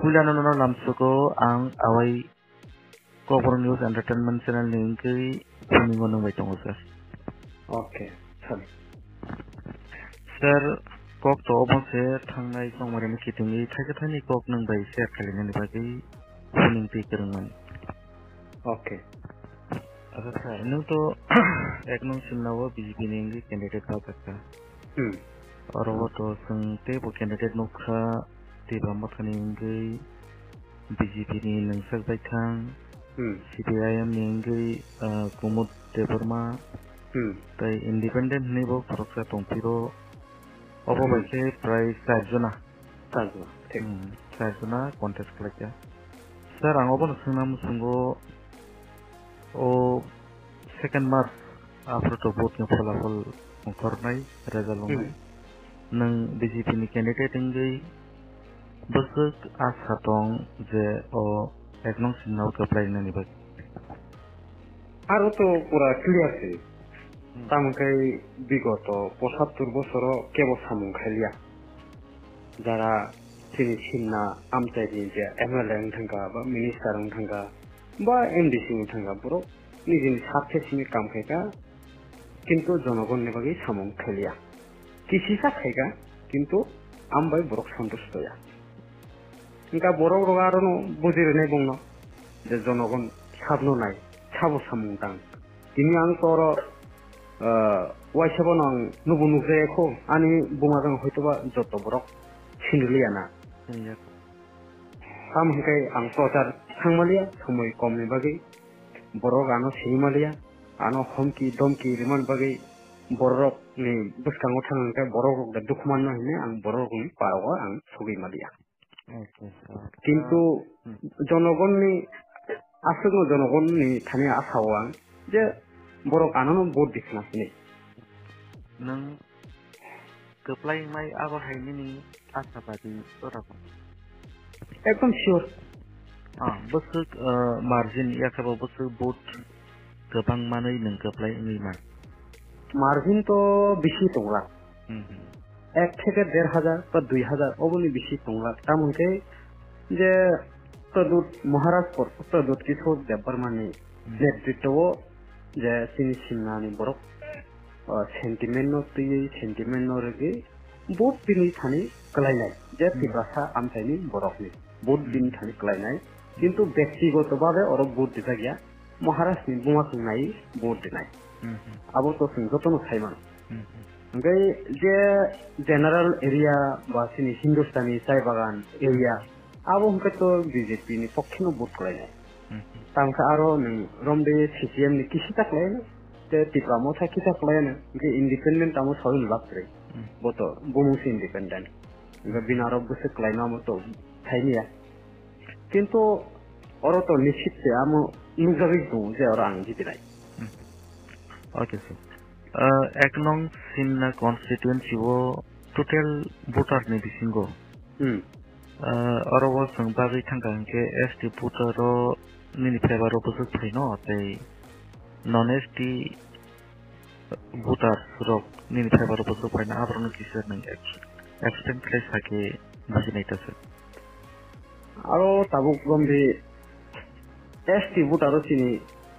Kuliah nono lamsuko ang away Cover News Entertainment Channel ni kuningo nang may tungo sir. Okay, sorry. Sir, kok to obong se thangnai songmari ni kitingi thani kok nang bai share khalina ni bagi kuning ti kerungan. Okay. Asa sa inu to ek nong simnawo BJP ni candidate ka takka. Oro to sung te bo candidate nokha ti ba mathani ngi BJP ni nang sak bai thang CPIM ni ngi kumut deparma tai independent ni bo proksa tongpiro obo bai se price sajuna ठीक sajuna contest kalakya sir ang obo sungna musungo o second march after to vote ni falafel kornai result ngai nang BJP ni candidate ngi besuk asatong je o eknong sinau ke apply nani bag আরো তো পুরা clear আছে তামকাই বিগত ৭৫ বছর কেবল সামুং খাইলিয়া যারা তিনি সিন্না আমচাইনি যে MLA থাঙ্গা বা মিনিস্টার থাঙ্গা বা এমডিসি থাঙ্গা পুরো নিজের সাথে সিমি কাম খাইকা কিন্তু জনগণের বাকি সামুং খাইলিয়া কিসিসা খাইকা কিন্তু আমবাই বড় সন্তুষ্টয়া ఇంకా বড় আরো বুঝিরে বংন যে জনগণ সাবনো নাই সাবো সামুংটাং তিনি আং তোর ওয়াইসাবন আং নুবু নুজেখো আনি বুমাজং হয়তোবা যত বড় সিনলিয়ানা কাম হিকাই আং প্রচার থাংমালিয়া সময় কমনি বাগै বড় গানো সেইমালিয়া আনো হমকি দমকি রিমান বাগै বড় नि বসকাঙ্গ থাংতে বড় দুখমান নহিনে আং বড় গুনি পাওয়া আং সগৈ মালিয়া কিন্তু জনগণনি আসলে জনগণনি থানি আশাওয়াং যে বড় কানুন ভোট দিখনাসনি nang keplay mai agor haini asabadi orako একদম sure besuk margin yakabo besuk vote gobang manai nang keplay ngi man margin তো বেশি তোমরা 1 থেকে 1,500 বা 2,000 অবনি বেশি তোমরা তামকে যে তদুত মহারাজ তদুত কিশোর দেববর্মানি নেতৃত্ব যে সিনি সিমনানি বড় সেন্টিমেন্ট রেগে বহুত দিন থানি কলাইনাই যে তিবাসা আমসাইনি বড়কনি বহুত দিন থানি কলাইনাই কিন্তু ব্যক্তিগতভাবে ওর ভোট দিতে গিয়া মহারাজনি বুমা সুনাই ভোট দিনাই আবো তো যতন খাইমান ओमफ्राय जे जनरल एरिया बा सिनि हिंदुस्तानी चाय बागान एरिया आबो हमके बीजेपी नि पक्षनो भोट कलायनाय तांका आरो नों रमबे सीपीएम नि किसी तकलायनो ते तिप्रामो था किसा कलायनो के इंडिपेंडेंट आमो सहिल बाक्रे बोतो बुमुस इंडिपेंडेंट ओमफ्राय बिनारो बसे कलायनो आमो तो थाइनिया किन्तु अरो तो निश्चित से आमो नुजाबि दं जे अरो आं जितिनाय okay sir ek nong sinna constituency wo total voter ni bisingo oro wo sang bagi thangka ke ST voter ro ni favor ro busuk phino tai non ST voter ro ni favor ro busuk phina abron kisar nang extent place thake bijinai ta sir aro tabuk gombe ST voter ro chini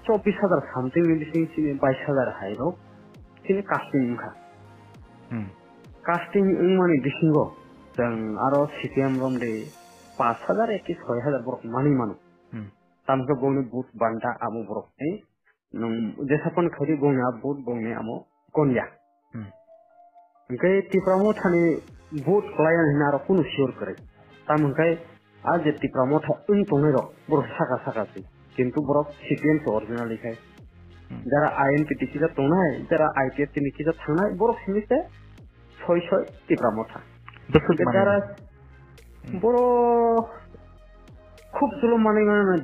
24,000 something ni bising chini 22,000 hai ro তিনি casting খা casting মানে বিসিঙ্গ जों आरो CPM रम दे 5,000 एकी 6,000 बरक मानि मानु तामको गौनि बुट बान्दा आमो बरक ए नों जेसापन खरि गौना बुट गौने आमो कोनिया ओंके तिप्रामो थानि बुट क्लायन हिनारो कुनु सियोर करे तामकै आ जे तिप्रामो था उन तंगे र बरक साका साकासि किन्तु बरक सीपीएम तो ओरिजिनल लिखाय যারা আইএনপিটিসি তে তোনায় যারা আইপিএফ তে নিকিজা থানায় বড় সিমিতে 600 টিপ্রা মোটা যারা বড় খুব সুলো মানে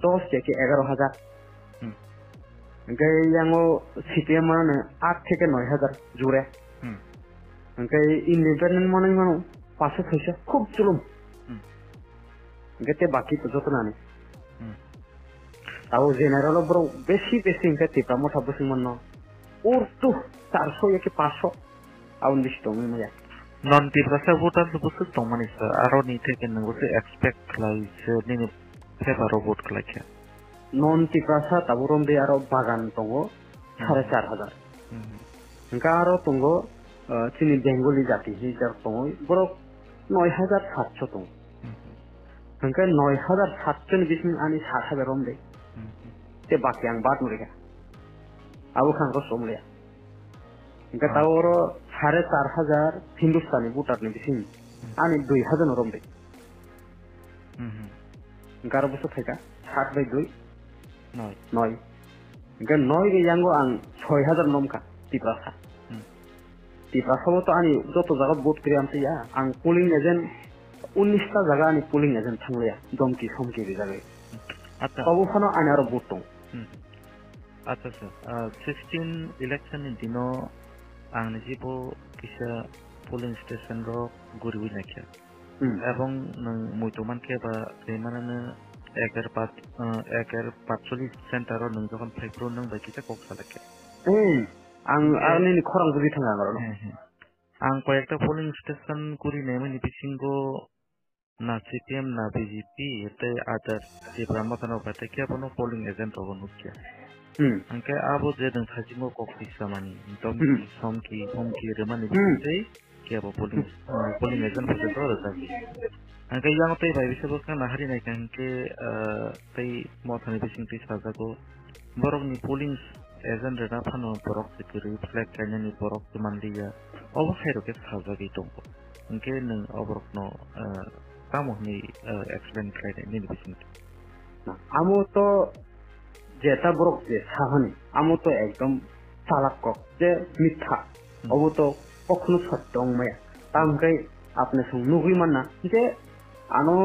10 থেকে 11,000 গায়াঙ্গো সিপিএম মানে 8 থেকে 9,000 জুড়ে গায় ইন্ডিপেন্ডেন্ট মানে 500-600 খুব সুলো গতে বাকি তো যত না তাও জেনারেল বড় বেশি ইনকা টিপ্রা মোটা বসিং মানো ওর তো 400 একে 500 আউন দিস তো মায়া non tiprasa voter sebut tongmani sir aro ni teken nunggu se expect lai se ni paper vote kelakya non tiprasa taburom de aro bagan tongo 4,500 engka aro tongo chini bengali jati hijar tongo borok 9,700 tongo engka 9,700 ni bising ani 7,000 rom de te bakyang bat mereka abu khan ko somle engka taworo 4,500 hindustani voter ni bising ani 2,000 rom de engka aro busu theka 7/2 9 engka 9 ge yango ang 6,000 nomka tiprasa tiprasa mo to ani joto jaga vote kri amse ya ang polling agent 19 ta jaga ani polling agent thangle ya domki somki ge jaga acha babu khano ani aro vote tong acha sir 16 election in dino ang nijibo kisa polling station ro guriwi nakya এবং মুইতমান কে বা সেমানানে একের 45 centre নং যখন ফাইপ্রো নং বাইকিটা cock সালাকে আং আনি খরং বুজি থাঙ্গা গরো আং কয়েকটা পোলিং স্টেশন কুরি নেমনি বিসিঙ্গো না সিপিএম না বিজেপি এতে আদার যে ব্রাহ্মণ বাতে কে বনো পোলিং এজেন্ট হবো নুকিয়া angke abo je deng sajingo kok samani tomki homki remani bisei ke abo polling agent pose to rasaki angke yang tei bai bisebo kan hari nai kan ke tei mothani bising tei sajago borok ni polling agent rena phano borok sekiri flag kanani borok mandiya obo khairo ke sajagi tongko angke neng oborok no tamo ni explain krai ni bising amo to যেটা বরক যে সাহানি আমো তো একদম চালাক যে মিথ্যা অবো তো কখনো সত্য অংমায়া তামকাই আপনি সং নুগুই মান্না যে আনো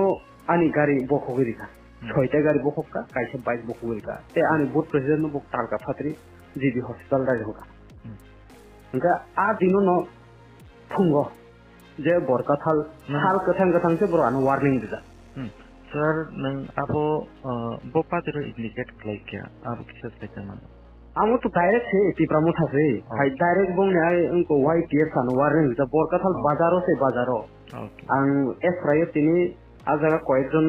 আনি গাড়ি বকগিরিকা 6টা গাড়ি বককা কাইছে 22 বকগিরিকা তে আনি বুট প্রেসিডেন্ট বক টারকা ফাত্রি জিবি হসপিটাল রাই হোকা nga a dino no thungo je borkathal hal kathang se boro an warning dida sir nang abo bopa tero indicate like abo kisa sejaman amo to direct he tipra motha se hai direct bong ne ai unko white year san warning da borkathal bazaro se bazaro ang esrayo tini ajaga koyekjon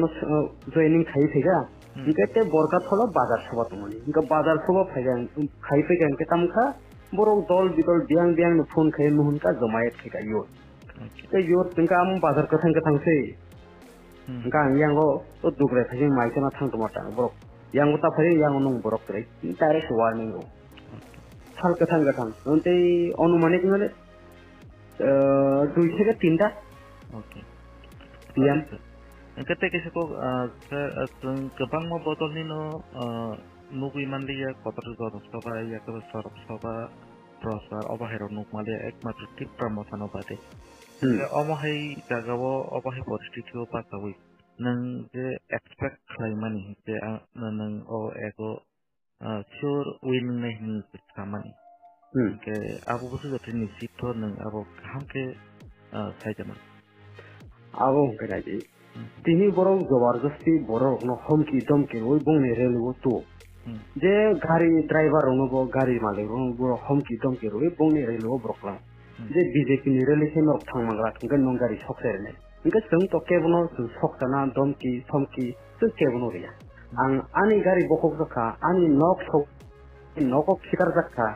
joining khai thega ingete borkathal bazar soba tumani inga bazar soba phaigan khai phaigan ke tamkha borok dol bidol biang no phone khai nuhun ka jomayet khega yo te yo tingka am bazar kathang se engka yango to dugre phajing maikana thang tomata borok yango ta phari yango nong borok tre direct warning go sal kathang onte anumanik ngale 2 থেকে 3টা okay pian engkete keseko kebang mo botol nino nugui manliya kotor kotor soba ya ke sorop soba prosar obahero nuk malia ekmatru tip promotion obate omahai jagawo obahi positive pasawi nang je expect claimani je nang o ego sure win nahi samani ke abu busu jotini sito nang abo hamke saijama abo kerai tini borok জবরদস্তি borok no homki domki oi bongni relu to je gari driver ronobo gari malik ronobo homki domki oi bongni relu broklang je BJP ni relation of thangmangla thangkan nong gari soksere ne ingka sung to kebono soksana domki somki su kebono ria ang ani gari bokok zakha ani nokok khikar zakha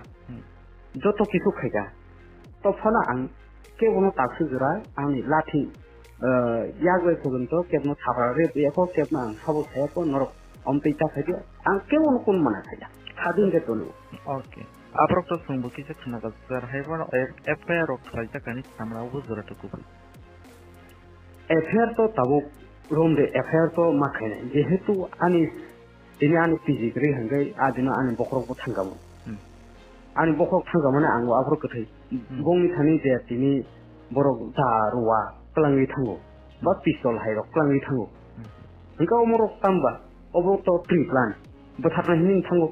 joto kisu khaiga to phana ang kebono taksu jura ani lathi yagwe sogunto kebno thabare beko kebna sabo thayako norok ompeita khaiga ang kebono kun mana khaiga khadin ke tolu okay aprok to sungbuki se khana ga sir haibano FIR ok khaita kani samra ubu zura to kubu FIR to tabo romde FIR to makhane jehetu ani ini ani PG gri hangai adina ani bokrok bo thangamo ani bokrok thangamo na ango aprok khai bongni thani je tini borok daruwa klangi thango ba pistol hairo klangi thango engka omorok tamba obo to tree plan bathapna hining thango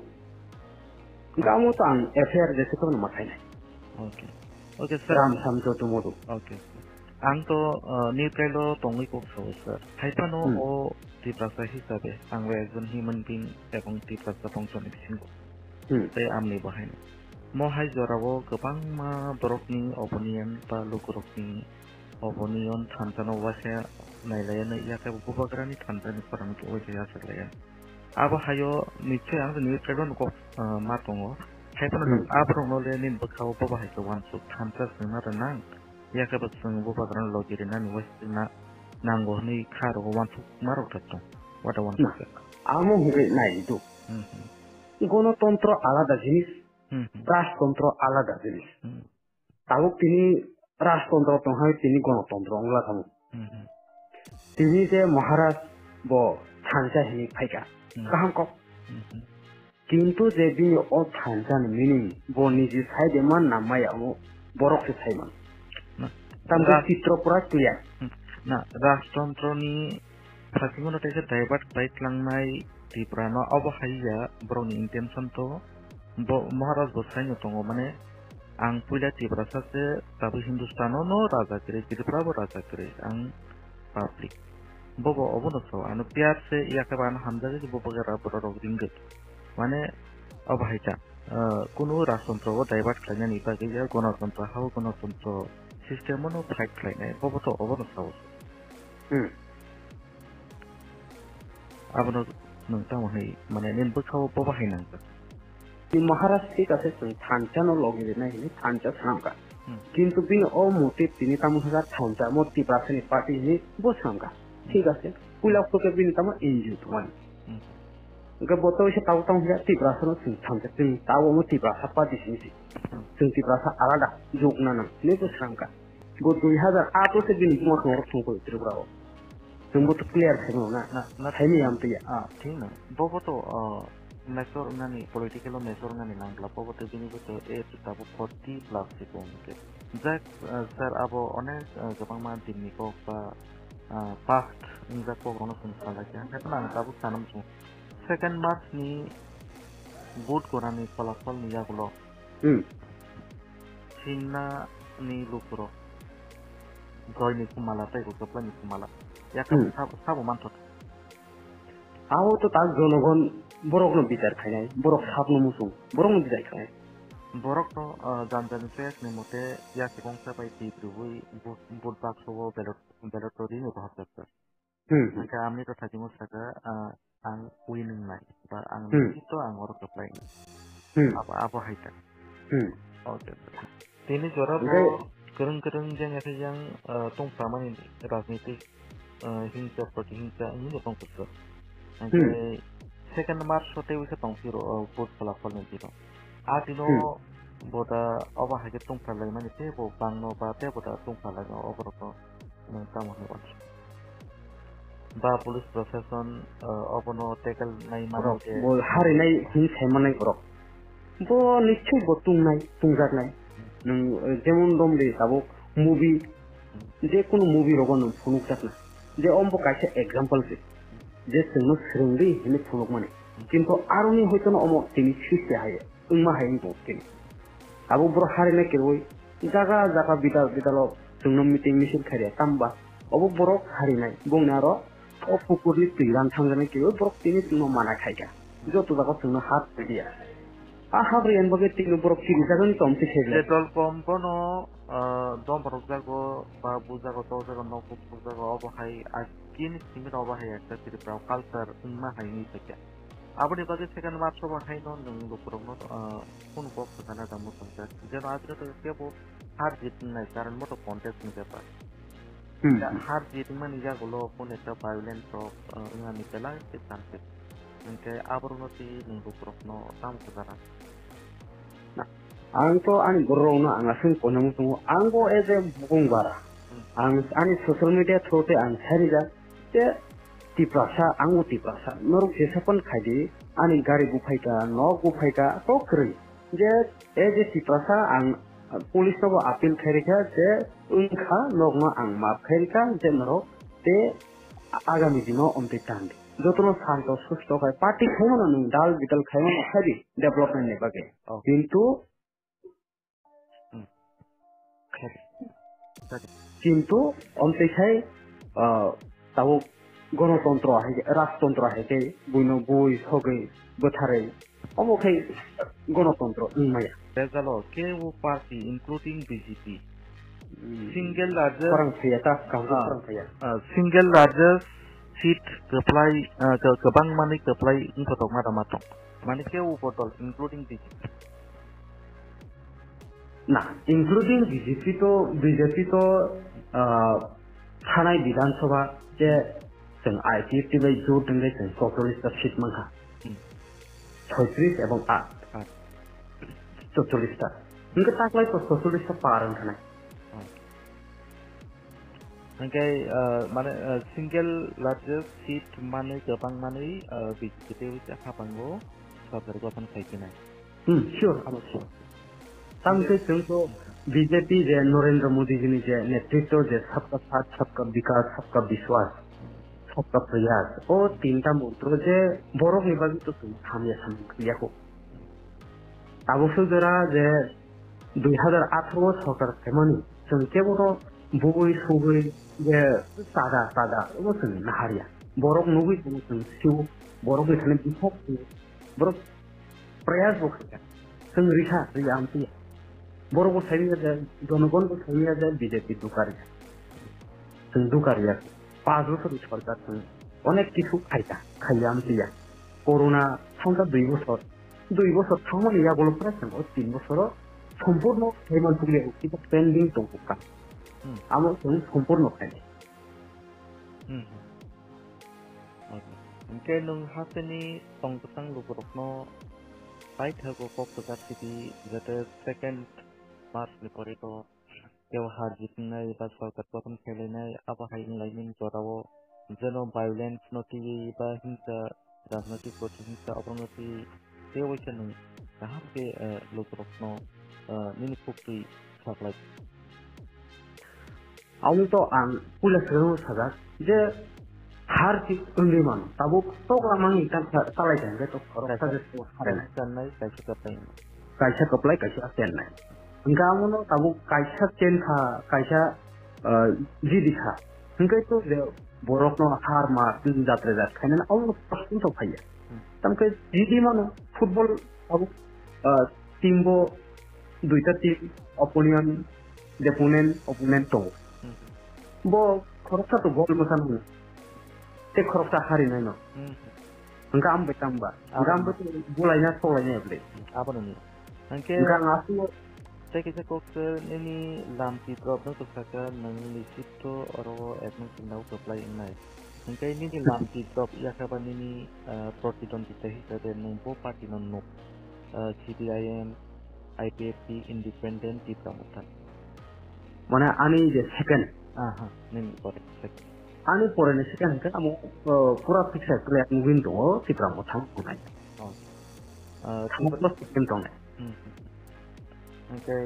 gamu tang FIR de sekon makhane okay sir ram samjo to modu okay ang to neutral lo tongui ko sir haipano o tiprasa hisabe ang ekjon human being ebong tiprasa function bisingo te amni bahain mo hai jorabo gopang ma borokni opinion ba lokorokni Obonion Tantano Washa Nailayana Yaka Bubagrani Tantani Paranki Wajayan. Aba Hayo Niche and the new Tredon of Matongo, Happen Abronolen in Bakao Boba has one so Tantas and not a nang. Yakabas Bubagran Logirin and Westina Nangoni Karo one to Marotato. What I want to say. Amo Hungry Night do. গণতন্ত্র আলাদা জিনিস, রাজতন্ত্র আলাদা জিনিস। তাও তিনি রাজতন্ত্র হয়, তিনি গণতন্ত্র অংলা থামো। তিনি যে মহারাজ ব থানসা হিনি ফাইকা কাহাম কক। কিন্তু যে বিনি ও থানসান মিনিং ব নিজি সাইডে মান নামাই আমো বরকসে সাইমান। তামকে চিত্র পুরা ক্লিয়ার। না রাজতন্ত্রনি ফাসিমনো তেসে ডাইভার্ট বাইক লাংনাই Tiprano Abahaya Browni intention to Maharaj Bosaino Tongo Mane Ang Pula Tibrasate Tabu Hindustano no Razakre, Tiprabo Razakre, Ang Public. Bobo Obonoso, and Piazze Yakaban Hamza Bobagara Boro Ringet. Mane Abahita Kunu Rasontro, Divert Clan Ipagaja, Gonotonto, how Gonotonto System mono pipeline, Boboto Obonoso. Abono नोंथांमोननि माने नेमबोखाव बाहायनांगौ महाराज ठीक আছে थानचानो लगिरे नायनि थानचा सांगा কিন্তু বিন ও মোতে তিনি তামুসা থানচা মতি প্রাসনি পার্টি নি বসাঙ্গা ঠিক আছে পুলাপকে বিন তাম এনজিও তোমান গে বতো এসে তাও তাও হিয়া তি প্রাসনো থানচা তিন তাও মতি প্রাসা পার্টি সিনি তিন প্রাসা আলাদা যোগনা না নে বসাঙ্গা গো 2008 से बिन कुमा खबर संको त्रिपुराओ तुमको तो क्लियर है ना है नहीं हम तो ये ठीक ना बोबो तो मेसोर नानी पॉलिटिकल मेसोर नानी नांगला बोबो तो बिनी को तो ए ताबो 40+ से कोंके जैक सर अब अनेक गोबां मा दिननि को बा पास्ट इंजा को गनो संसाला के हेतु ना ताबो सानम सु 2 मार्च नि वोट कोरानि फलाफल निया गुलो चिन्ना नि लुकुरो गयनि कुमाला ताइको कपलानि कुमाला याकम साबो मानथत आओ तो ताक जनगण बरकनो बिचार खाइनाय बरक साबनो मुसुं बरकनो बिचार खाइनाय बरक तो जानजानि फेसनि मते याके गंसा बाय दिब्रुबै भोट बाक्सो बेलटरि नि बहासक का आमनि तो थाकि मुसाका आं उइनिं नाय बा आं तो आं अर कप्लाय अब हाइता ओके तेनि जरा गोरों जेंगाखै तंफ्रामानि राजनीतिक हिंसा प्रतिहिंसा ini dong kuso. Nanti 2 Maret sote wisa tong piro vote falafel nanti dong. Adino boda awah hake tong falai mani te bo bangno ba te boda tong falai no obroko nangka mo hewan. Ba police procession obono tekel nai mano ke. Bo hari nai hinsa manai borok. Bo nischoi bo tung nai tungjak nai. Nung jemon dom de sabo movie je kono movie rogon phunuk jakna. যে অম্ব কাছে example সে যে সঙ্গ সঙ্গি হিনে ফুলক মানে কিন্তু আরনি হইতো না অম তিনি শিশে হায়ে উম্মা হাইনি বলতে আবু বড় হারিনে কেরই জায়গা জায়গা বিদাল সঙ্গ মিটিং মিছিল খাইয়া তাম্বা অবু বড় হারিনাই বংনার ও পুকুরনি তিরান থাঙ্গানে কেরই বড় তিনি তুমি মানা খাইগা যত জায়গা সঙ্গ হাত দিয়া আহাবরে এনবগে তিনি বড় তিনি জায়গানি তমতে খেলে petrol পাম্পনো dom porokjago ba bujago tojago nokku bujago obahay akini singir obahay ekta tiripra culture unma haini seke aboni baje second march obahay no nung lukurogno kono bok kana damu sangka jeno adre to kebo har jit nai karon moto contest ni pepa har jit mani ja gulo kon ekta violence of ngani pela ke tanse nke abornoti nung lukurogno tamu kara angko ani gorrona angasung konamu tungo angko eze bungara ani social media throte ang sarija te tiprasa angu tiprasa noruk jesapon khaidi ani gari gufaita no gufaita to kri je eze tiprasa ang police to appeal kharika je unkha nogma ang ma kharika je noro te agami dino onte tandi jotono santo susto kai party khaimo na dal bital khaimo na khadi development ne bage kintu কিন্তু অন্তেছাই তাও গণতন্ত্র আছে রাজতন্ত্র আছে বইনো বই সগে বথারে অবখাই গণতন্ত্র ইমায়া বেজালো কেউ party including BJP single largest Kurang saya tak kamu kurang saya. single largest seat keplai kebang mani keplai ingkotok mata matong. Mani ke upotol including BJP. Nah, including BJP to थानाय विधानसभा जे जों IPFT बाय जौ दोंले जों 44 seat मोनहा 36 एवं 8 44 टा इनके ताकलाय तो 44 टा पारन थानाय ओमफ्राय माने सिंगल लार्जेस्ट सीट माने गोबां माने BJP ते हाबांगो सरकार गठन खायखिनाय श्योर तांके जों तो बीजेपी जे नरेंद्र मोदी जी ने जे नेतृत्व जे सबका साथ सबका विकास सबका विश्वास सबका प्रयास और तीनटा मंत्र जे बरफ निबागी तो खामिया सामक्रियाखौ आबोसो जरा जे 2018 सरकार केमानि जों केवल बुबै सुबै जे सादा वो जों नाहारिया बरफ नुबै जों सिउ बरफ थाने बिखौ बरफ प्रयास बखैया जों रिया आमतिया बरफ साइनिया जे जनगण साइनिया जे बीजेपी दुकारिया जों दुकारिया 5 বছর सरकार जों अनेक किछु खाया आमतिया कोरोना थांगा 2 বছর थांमोन या गलफरा जों 3 বছর সম্পূর্ণ হেমান পুলিয়া কিন্তু পেন্ডিং দंखा आमो जों सम्पूर्ण खायनाय ओमफ्राय नों हासेनि तंगसां लुबरखनो बायथागो कक्सबाजार सिटी जाते सेकेंड मार्च निपरेट बेवहार जितनाय बा सरकार गठन खालायनाय आबाहायनि लाइमोन जराव जेन वायलेंस नति बा हिंसा राजनैतिक प्रतिहिंसा अवनति बेवैसे नों गाहामके लुबरखनो निनि फुक्ति साप्लाय आउनु तो आं पुलिसखौ साजा जे हार थिक उन्दैमान ताबो तगलामां इटान सालायदों तो फरायसाजों हारेनाय जाननाय कायसा कप्लाय कायसा चेन्नाय गामोनो ताबो कायसा चेनखा कायसा जिदिखा हिंगे तो जे बरफनो हार मा जात्रे जात खायना आउनु प्रश्न तो फैया तमके जिदि मानो फुटबल ताबो टीमबो दुईटा टीम ओपोनेंट तो bo khoroksa to gol mosan hu te khoroksa hari nai no ngam betamba ngam betu bulai na solai ne ble apa ni angke ngam asu teke se kok nini lam ti drop no to saka nang lisito oro etno sinau to play nai angke nini lam ti drop ya ka ba nini protidon ti tehi te nung bo party non no CPIM IPFT independent ti pramutan mana ani je second nini correct ani porene second ka amo pura fix kle win do ti pramutan kunai plus second dong angke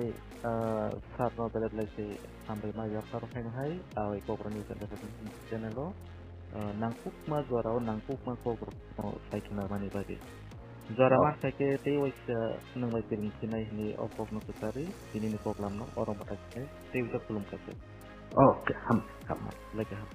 saat no belet lagi sampai ma ya karo hai ai ko prani channel lo nangkuk ma juara nangkuk ma ko sai kena mani bagi juara ma sai ke te wis nang wis piring sinai ni opok no kutari ini ni program no orang batas te wis belum kasih oke ham lagi ham